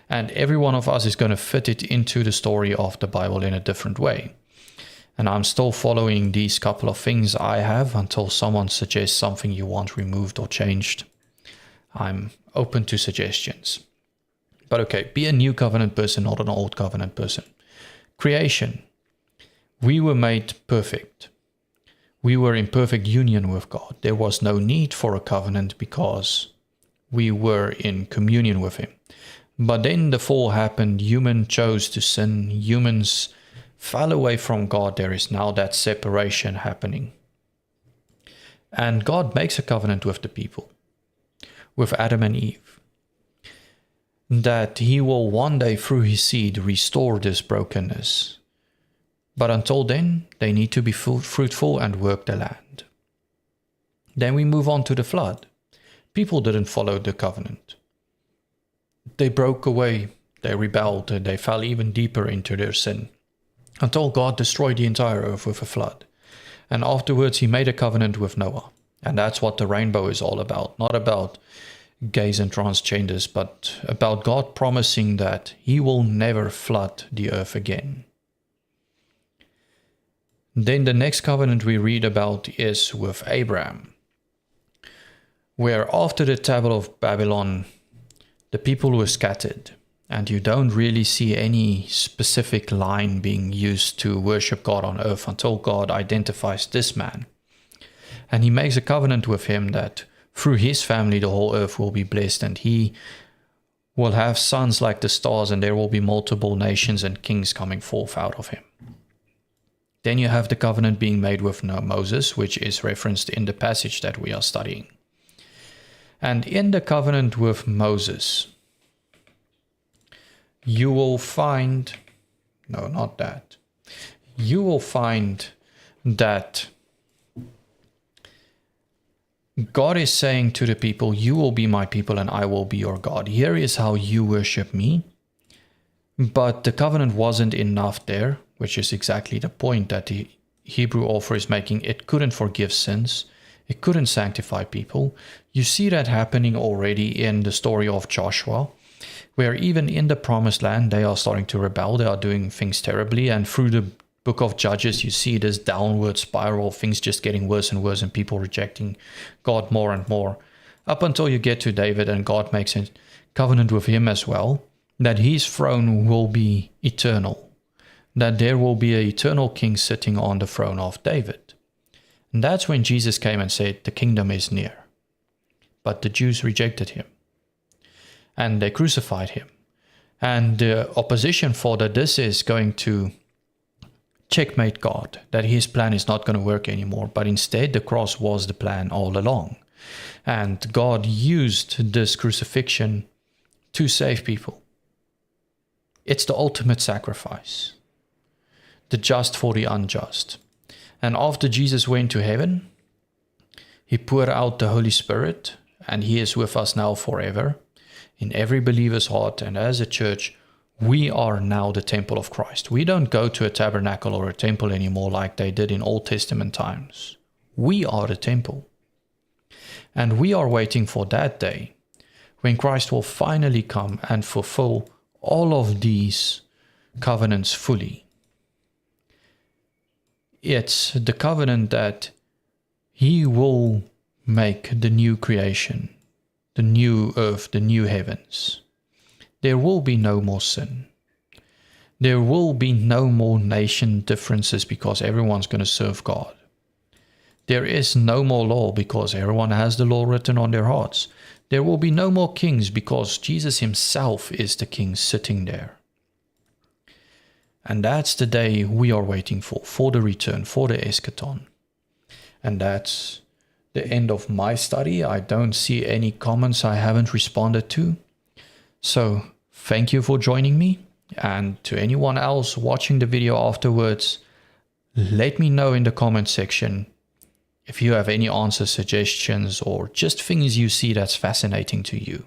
And every one of us is going to fit it into the story of the Bible in a different way. And I'm still following these couple of things I have until someone suggests something you want removed or changed. I'm open to suggestions. But okay, be a new covenant person, not an old covenant person. Creation. We were made perfect. We were in perfect union with God. There was no need for a covenant because we were in communion with Him. But then the fall happened. Human chose to sin. Humans fell away from God. There is now that separation happening. And God makes a covenant with the people, with Adam and Eve, that He will one day through His seed restore this brokenness. But until then, they need to be fruitful and work the land. Then we move on to the flood. People didn't follow the covenant. They broke away, they rebelled, they fell even deeper into their sin, until God destroyed the entire earth with a flood. And afterwards He made a covenant with Noah. And that's what the rainbow is all about. Not about gays and transgenders, but about God promising that He will never flood the earth again. Then the next covenant we read about is with Abraham, where after the Tower of Babylon, the people were scattered, and you don't really see any specific line being used to worship God on earth until God identifies this man. And He makes a covenant with him that through his family the whole earth will be blessed, and he will have sons like the stars, and there will be multiple nations and kings coming forth out of him. Then you have the covenant being made with Moses, which is referenced in the passage that we are studying. And in the covenant with Moses, you will find, no, not that. You will find that God is saying to the people, you will be my people and I will be your God. Here is how you worship me. But the covenant wasn't enough there, which is exactly the point that the Hebrew author is making. It couldn't forgive sins. It couldn't sanctify people. You see that happening already in the story of Joshua, where even in the promised land, they are starting to rebel. They are doing things terribly. And through the book of Judges, you see this downward spiral, things just getting worse and worse and people rejecting God more and more. Up until you get to David and God makes a covenant with him as well, that his throne will be eternal, that there will be an eternal king sitting on the throne of David. And that's when Jesus came and said, the kingdom is near. But the Jews rejected him, and they crucified him. And the opposition for that this is going to checkmate God, that his plan is not going to work anymore, but instead the cross was the plan all along. And God used this crucifixion to save people. It's the ultimate sacrifice, the just for the unjust. And after Jesus went to heaven, he poured out the Holy Spirit and he is with us now forever in every believer's heart. And as a church, we are now the temple of Christ. We don't go to a tabernacle or a temple anymore like they did in Old Testament times. We are the temple. And we are waiting for that day when Christ will finally come and fulfill all of these covenants fully. It's the covenant that he will make the new creation, the new earth, the new heavens. There will be no more sin. There will be no more nation differences because everyone's going to serve God. There is no more law because everyone has the law written on their hearts. There will be no more kings because Jesus himself is the king sitting there. And that's the day we are waiting for the return, for the eschaton. And that's the end of my study. I don't see any comments I haven't responded to. So thank you for joining me. And to anyone else watching the video afterwards, let me know in the comment section if you have any answers, suggestions, or just things you see that's fascinating to you.